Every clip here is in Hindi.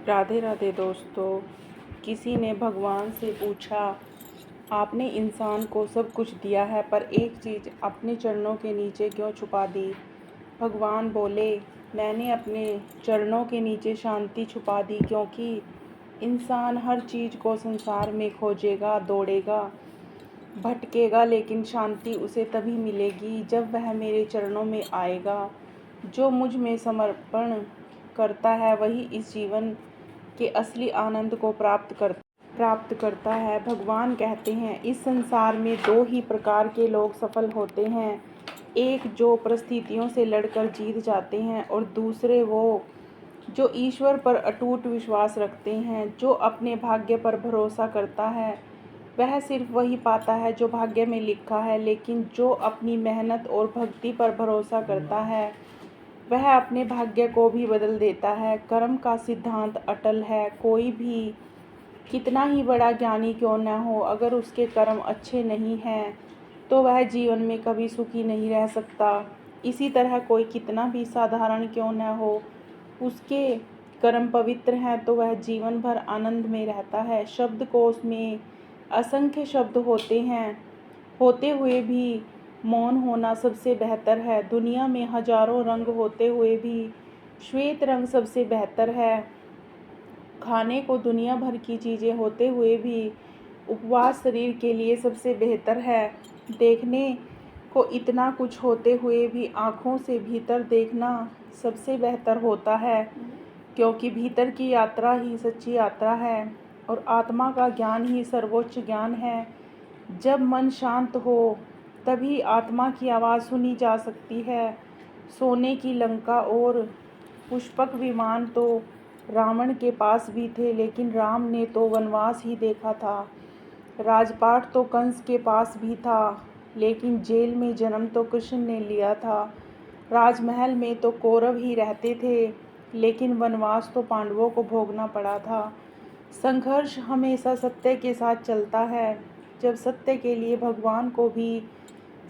राधे राधे दोस्तों। किसी ने भगवान से पूछा, आपने इंसान को सब कुछ दिया है पर एक चीज़ अपने चरणों के नीचे क्यों छुपा दी। भगवान बोले, मैंने अपने चरणों के नीचे शांति छुपा दी, क्योंकि इंसान हर चीज़ को संसार में खोजेगा, दौड़ेगा, भटकेगा, लेकिन शांति उसे तभी मिलेगी जब वह मेरे चरणों में आएगा। जो मुझ में समर्पण करता है वही इस जीवन के असली आनंद को प्राप्त करता है। भगवान कहते हैं, इस संसार में दो ही प्रकार के लोग सफल होते हैं, एक जो परिस्थितियों से लड़कर जीत जाते हैं और दूसरे वो जो ईश्वर पर अटूट विश्वास रखते हैं। जो अपने भाग्य पर भरोसा करता है वह सिर्फ वही पाता है जो भाग्य में लिखा है, लेकिन जो अपनी मेहनत और भक्ति पर भरोसा करता है वह अपने भाग्य को भी बदल देता है। कर्म का सिद्धांत अटल है। कोई भी कितना ही बड़ा ज्ञानी क्यों न हो, अगर उसके कर्म अच्छे नहीं हैं तो वह जीवन में कभी सुखी नहीं रह सकता। इसी तरह कोई कितना भी साधारण क्यों न हो, उसके कर्म पवित्र हैं तो वह जीवन भर आनंद में रहता है। शब्दकोश में असंख्य शब्द होते हैं, होते हुए भी मौन होना सबसे बेहतर है। दुनिया में हजारों रंग होते हुए भी श्वेत रंग सबसे बेहतर है। खाने को दुनिया भर की चीज़ें होते हुए भी उपवास शरीर के लिए सबसे बेहतर है। देखने को इतना कुछ होते हुए भी आँखों से भीतर देखना सबसे बेहतर होता है, क्योंकि भीतर की यात्रा ही सच्ची यात्रा है और आत्मा का ज्ञान ही सर्वोच्च ज्ञान है। जब मन शांत हो तभी आत्मा की आवाज़ सुनी जा सकती है। सोने की लंका और पुष्पक विमान तो रावण के पास भी थे, लेकिन राम ने तो वनवास ही देखा था। राजपाट तो कंस के पास भी था, लेकिन जेल में जन्म तो कृष्ण ने लिया था। राजमहल में तो कौरव ही रहते थे, लेकिन वनवास तो पांडवों को भोगना पड़ा था। संघर्ष हमेशा सत्य के साथ चलता है। जब सत्य के लिए भगवान को भी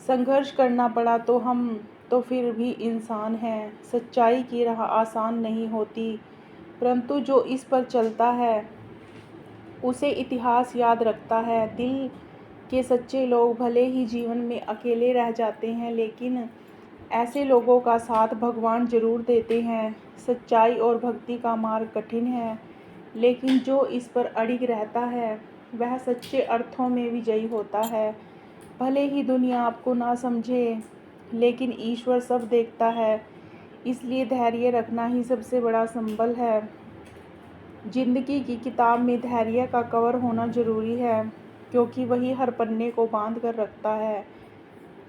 संघर्ष करना पड़ा तो हम तो फिर भी इंसान हैं। सच्चाई की राह आसान नहीं होती, परंतु जो इस पर चलता है उसे इतिहास याद रखता है। दिल के सच्चे लोग भले ही जीवन में अकेले रह जाते हैं, लेकिन ऐसे लोगों का साथ भगवान जरूर देते हैं। सच्चाई और भक्ति का मार्ग कठिन है, लेकिन जो इस पर अड़िग रहता है वह सच्चे अर्थों में विजयी होता है। भले ही दुनिया आपको ना समझे, लेकिन ईश्वर सब देखता है, इसलिए धैर्य रखना ही सबसे बड़ा संबल है। जिंदगी की किताब में धैर्य का कवर होना जरूरी है, क्योंकि वही हर पन्ने को बांध कर रखता है।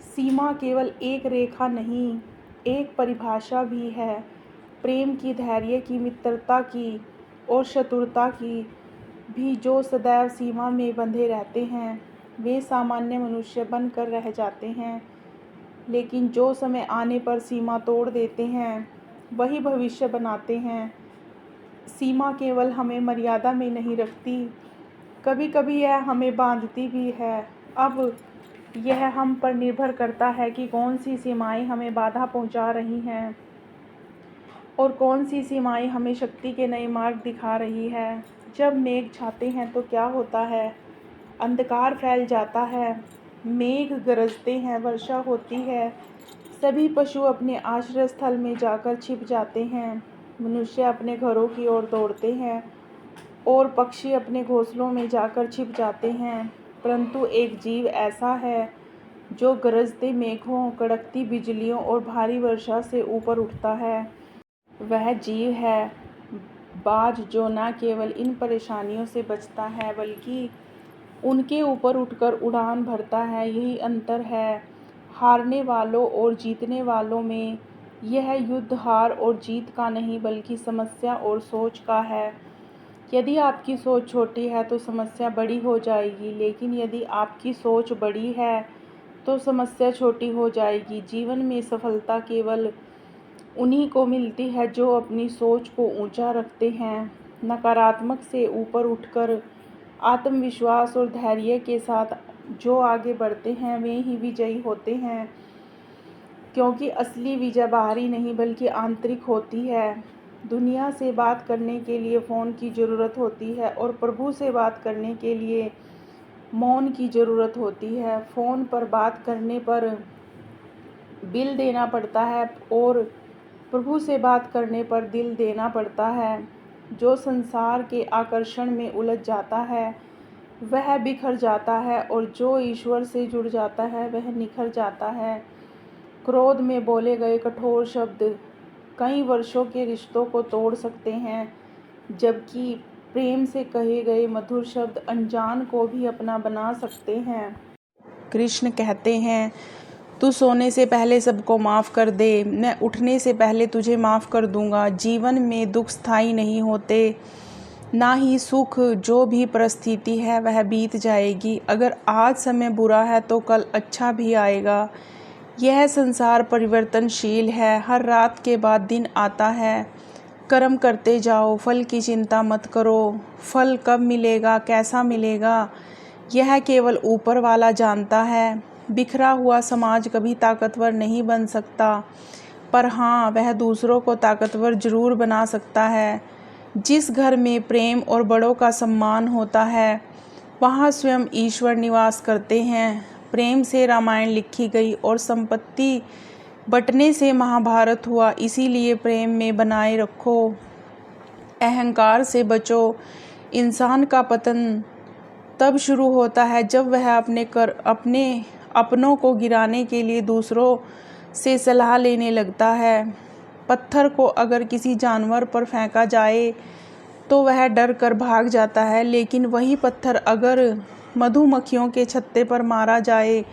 सीमा केवल एक रेखा नहीं, एक परिभाषा भी है। प्रेम की, धैर्य की, मित्रता की और शत्रुता की भी। जो सदैव सीमा में बंधे रहते हैं वे सामान्य मनुष्य बनकर रह जाते हैं, लेकिन जो समय आने पर सीमा तोड़ देते हैं वही भविष्य बनाते हैं। सीमा केवल हमें मर्यादा में नहीं रखती, कभी कभी यह हमें बांधती भी है। अब यह हम पर निर्भर करता है कि कौन सी सीमाएं हमें बाधा पहुंचा रही हैं और कौन सी सीमाएं हमें शक्ति के नए मार्ग दिखा रही है। जब मेघ छाते हैं तो क्या होता है, अंधकार फैल जाता है, मेघ गरजते हैं, वर्षा होती है, सभी पशु अपने आश्रय स्थल में जाकर छिप जाते हैं, मनुष्य अपने घरों की ओर दौड़ते हैं और पक्षी अपने घोंसलों में जाकर छिप जाते हैं। परंतु एक जीव ऐसा है जो गरजते मेघों, कड़कती बिजलियों और भारी वर्षा से ऊपर उठता है। वह जीव है बाज, जो न केवल इन परेशानियों से बचता है बल्कि उनके ऊपर उठकर उड़ान भरता है। यही अंतर है हारने वालों और जीतने वालों में। यह युद्ध हार और जीत का नहीं बल्कि समस्या और सोच का है। यदि आपकी सोच छोटी है तो समस्या बड़ी हो जाएगी, लेकिन यदि आपकी सोच बड़ी है तो समस्या छोटी हो जाएगी। जीवन में सफलता केवल उन्हीं को मिलती है जो अपनी सोच को ऊंचा रखते हैं, नकारात्मक से ऊपर उठकर आत्मविश्वास और धैर्य के साथ जो आगे बढ़ते हैं वे ही विजयी होते हैं, क्योंकि असली विजय बाहरी नहीं बल्कि आंतरिक होती है। दुनिया से बात करने के लिए फ़ोन की ज़रूरत होती है और प्रभु से बात करने के लिए मौन की ज़रूरत होती है। फ़ोन पर बात करने पर बिल देना पड़ता है और प्रभु से बात करने पर दिल देना पड़ता है। जो संसार के आकर्षण में उलझ जाता है वह बिखर जाता है और जो ईश्वर से जुड़ जाता है वह निखर जाता है। क्रोध में बोले गए कठोर शब्द कई वर्षों के रिश्तों को तोड़ सकते हैं, जबकि प्रेम से कहे गए मधुर शब्द अनजान को भी अपना बना सकते हैं। कृष्ण कहते हैं, तू सोने से पहले सबको माफ़ कर दे, मैं उठने से पहले तुझे माफ़ कर दूंगा। जीवन में दुख स्थायी नहीं होते, ना ही सुख। जो भी परिस्थिति है वह बीत जाएगी। अगर आज समय बुरा है तो कल अच्छा भी आएगा। यह संसार परिवर्तनशील है, हर रात के बाद दिन आता है। कर्म करते जाओ, फल की चिंता मत करो। फल कब मिलेगा, कैसा मिलेगा, यह केवल ऊपर वाला जानता है। बिखरा हुआ समाज कभी ताकतवर नहीं बन सकता, पर हाँ, वह दूसरों को ताकतवर जरूर बना सकता है। जिस घर में प्रेम और बड़ों का सम्मान होता है, वहाँ स्वयं ईश्वर निवास करते हैं। प्रेम से रामायण लिखी गई और संपत्ति बंटने से महाभारत हुआ, इसीलिए प्रेम में बनाए रखो। अहंकार से बचो। इंसान का पतन तब शुरू होता है जब वह अपने अपनों को गिराने के लिए दूसरों से सलाह लेने लगता है। पत्थर को अगर किसी जानवर पर फेंका जाए तो वह डर कर भाग जाता है, लेकिन वही पत्थर अगर मधुमक्खियों के छत्ते पर मारा जाए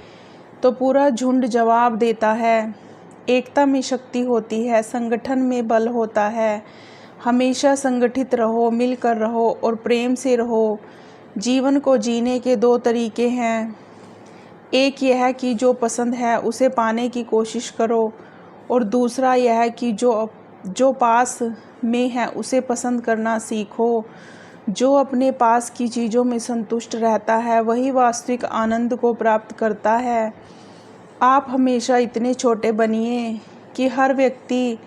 तो पूरा झुंड जवाब देता है। एकता में शक्ति होती है, संगठन में बल होता है। हमेशा संगठित रहो, मिलकर रहो और प्रेम से रहो। जीवन को जीने के दो तरीके हैं, एक यह कि जो पसंद है उसे पाने की कोशिश करो, और दूसरा यह कि जो पास में है उसे पसंद करना सीखो। जो अपने पास की चीज़ों में संतुष्ट रहता है वही वास्तविक आनंद को प्राप्त करता है। आप हमेशा इतने छोटे बनिए कि हर व्यक्ति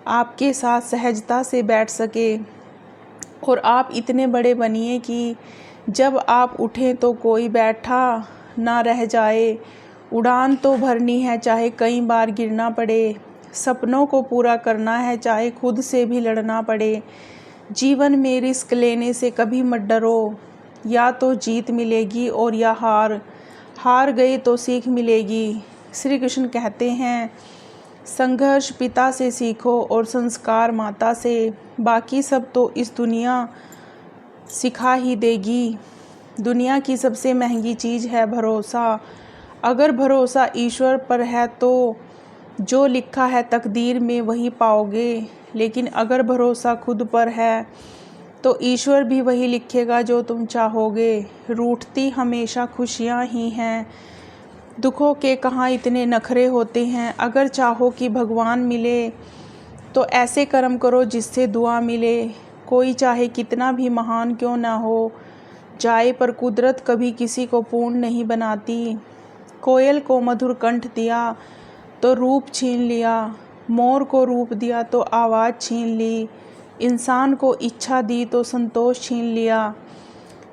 आपके साथ सहजता से बैठ सके, और आप इतने बड़े बनिए कि जब आप उठें तो कोई बैठा ना रह जाए। उड़ान तो भरनी है, चाहे कई बार गिरना पड़े। सपनों को पूरा करना है, चाहे खुद से भी लड़ना पड़े। जीवन में रिस्क लेने से कभी मत डरो, या तो जीत मिलेगी और या हार गए तो सीख मिलेगी। श्री कृष्ण कहते हैं, संघर्ष पिता से सीखो और संस्कार माता से, बाकी सब तो इस दुनिया सिखा ही देगी। दुनिया की सबसे महंगी चीज़ है भरोसा। अगर भरोसा ईश्वर पर है तो जो लिखा है तकदीर में वही पाओगे, लेकिन अगर भरोसा खुद पर है तो ईश्वर भी वही लिखेगा जो तुम चाहोगे। रूठती हमेशा खुशियाँ ही हैं, दुखों के कहाँ इतने नखरे होते हैं। अगर चाहो कि भगवान मिले तो ऐसे कर्म करो जिससे दुआ मिले। कोई चाहे कितना भी महान क्यों ना हो जाए, पर कुदरत कभी किसी को पूर्ण नहीं बनाती। कोयल को मधुर कंठ दिया तो रूप छीन लिया, मोर को रूप दिया तो आवाज़ छीन ली, इंसान को इच्छा दी तो संतोष छीन लिया,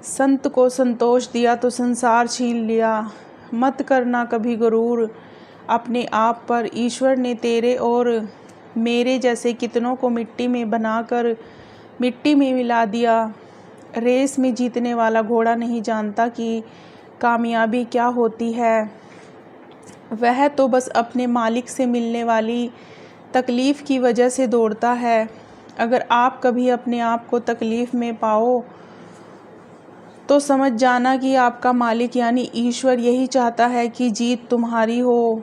संत को संतोष दिया तो संसार छीन लिया। मत करना कभी गुरूर अपने आप पर। ईश्वर ने तेरे और मेरे जैसे कितनों को मिट्टी में बनाकर मिट्टी में मिला दिया। रेस में जीतने वाला घोड़ा नहीं जानता कि कामयाबी क्या होती है, वह तो बस अपने मालिक से मिलने वाली तकलीफ़ की वजह से दौड़ता है। अगर आप कभी अपने आप को तकलीफ़ में पाओ तो समझ जाना कि आपका मालिक यानी ईश्वर यही चाहता है कि जीत तुम्हारी हो।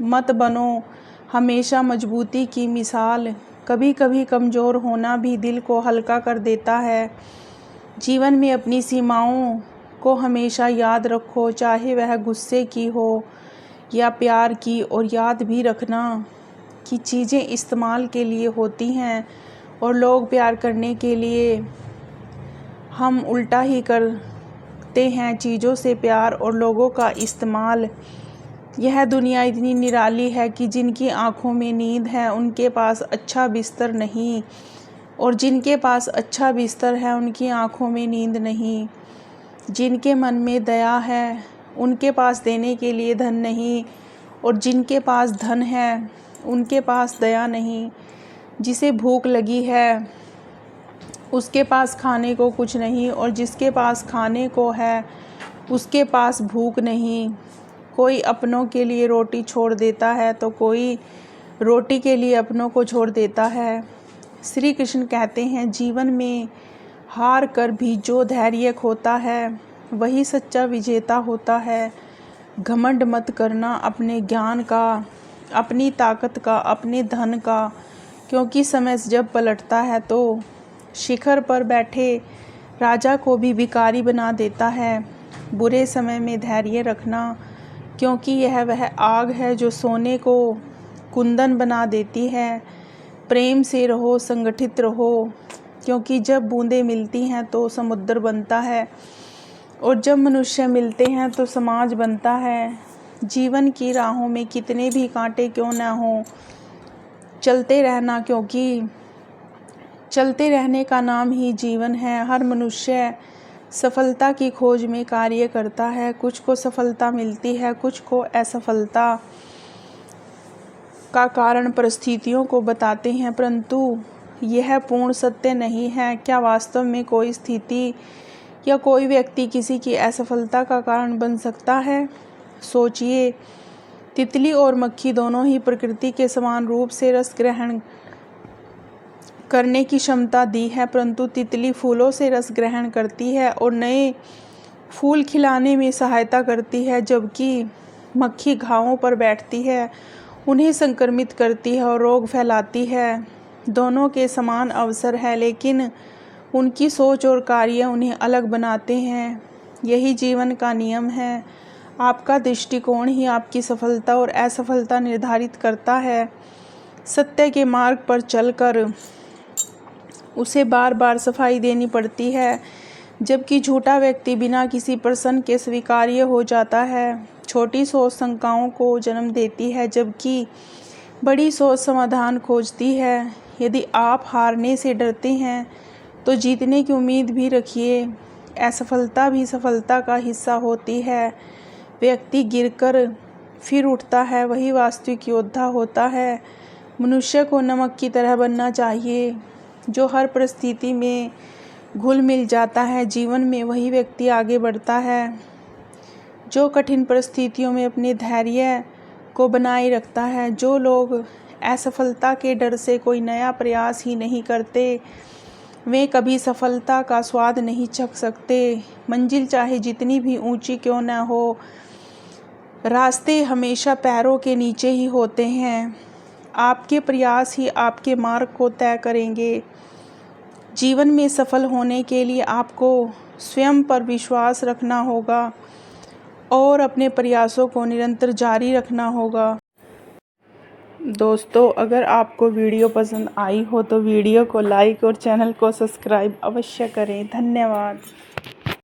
मत बनो हमेशा मजबूती की मिसाल, कभी कभी कमज़ोर होना भी दिल को हल्का कर देता है। जीवन में अपनी सीमाओं को हमेशा याद रखो, चाहे वह गुस्से की हो या प्यार की। और याद भी रखना कि चीज़ें इस्तेमाल के लिए होती हैं और लोग प्यार करने के लिए। हम उल्टा ही करते हैं, चीज़ों से प्यार और लोगों का इस्तेमाल। यह दुनिया इतनी निराली है कि जिनकी आँखों में नींद है उनके पास अच्छा बिस्तर नहीं। और जिनके पास अच्छा बिस्तर है उनकी आँखों में नींद नहीं। जिनके मन में दया है उनके पास देने के लिए धन नहीं, और जिनके पास धन है उनके पास दया नहीं। जिसे भूख लगी है उसके पास खाने को कुछ नहीं, और जिसके पास खाने को है उसके पास भूख नहीं। कोई अपनों के लिए रोटी छोड़ देता है तो कोई रोटी के लिए अपनों को छोड़ देता है। श्री कृष्ण कहते हैं, जीवन में हार कर भी जो धैर्य खोता है वही सच्चा विजेता होता है। घमंड मत करना अपने ज्ञान का, अपनी ताकत का, अपने धन का, क्योंकि समय जब पलटता है तो शिखर पर बैठे राजा को भी भिखारी बना देता है। बुरे समय में धैर्य रखना, क्योंकि यह वह आग है जो सोने को कुंदन बना देती है। प्रेम से रहो, संगठित रहो, क्योंकि जब बूंदें मिलती हैं तो समुद्र बनता है, और जब मनुष्य मिलते हैं तो समाज बनता है। जीवन की राहों में कितने भी कांटे क्यों न हों, चलते रहना, क्योंकि चलते रहने का नाम ही जीवन है। हर मनुष्य सफलता की खोज में कार्य करता है। कुछ को सफलता मिलती है, कुछ को असफलता का कारण परिस्थितियों को बताते हैं, परंतु यह पूर्ण सत्य नहीं है। क्या वास्तव में कोई स्थिति या कोई व्यक्ति किसी की असफलता का कारण बन सकता है? सोचिए, तितली और मक्खी दोनों ही प्रकृति के समान रूप से रस ग्रहण करने की क्षमता दी है, परंतु तितली फूलों से रस ग्रहण करती है और नए फूल खिलाने में सहायता करती है, जबकि मक्खी घावों पर बैठती है, उन्हें संक्रमित करती है और रोग फैलाती है। दोनों के समान अवसर है, लेकिन उनकी सोच और कार्य उन्हें अलग बनाते हैं। यही जीवन का नियम है। आपका दृष्टिकोण ही आपकी सफलता और असफलता निर्धारित करता है। सत्य के मार्ग पर चलकर उसे बार बार सफाई देनी पड़ती है, जबकि झूठा व्यक्ति बिना किसी प्रश्न के स्वीकार्य हो जाता है। छोटी सोच शंकाओं को जन्म देती है, जबकि बड़ी सोच समाधान खोजती है। यदि आप हारने से डरते हैं तो जीतने की उम्मीद भी रखिए। असफलता भी सफलता का हिस्सा होती है। व्यक्ति गिरकर फिर उठता है, वही वास्तविक योद्धा होता है। मनुष्य को नमक की तरह बनना चाहिए, जो हर परिस्थिति में घुल मिल जाता है। जीवन में वही व्यक्ति आगे बढ़ता है जो कठिन परिस्थितियों में अपने धैर्य को बनाए रखता है। जो लोग असफलता के डर से कोई नया प्रयास ही नहीं करते, वे कभी सफलता का स्वाद नहीं चख सकते। मंजिल चाहे जितनी भी ऊंची क्यों न हो, रास्ते हमेशा पैरों के नीचे ही होते हैं। आपके प्रयास ही आपके मार्ग को तय करेंगे। जीवन में सफल होने के लिए आपको स्वयं पर विश्वास रखना होगा और अपने प्रयासों को निरंतर जारी रखना होगा। दोस्तों, अगर आपको वीडियो पसंद आई हो तो वीडियो को लाइक और चैनल को सब्सक्राइब अवश्य करें। धन्यवाद।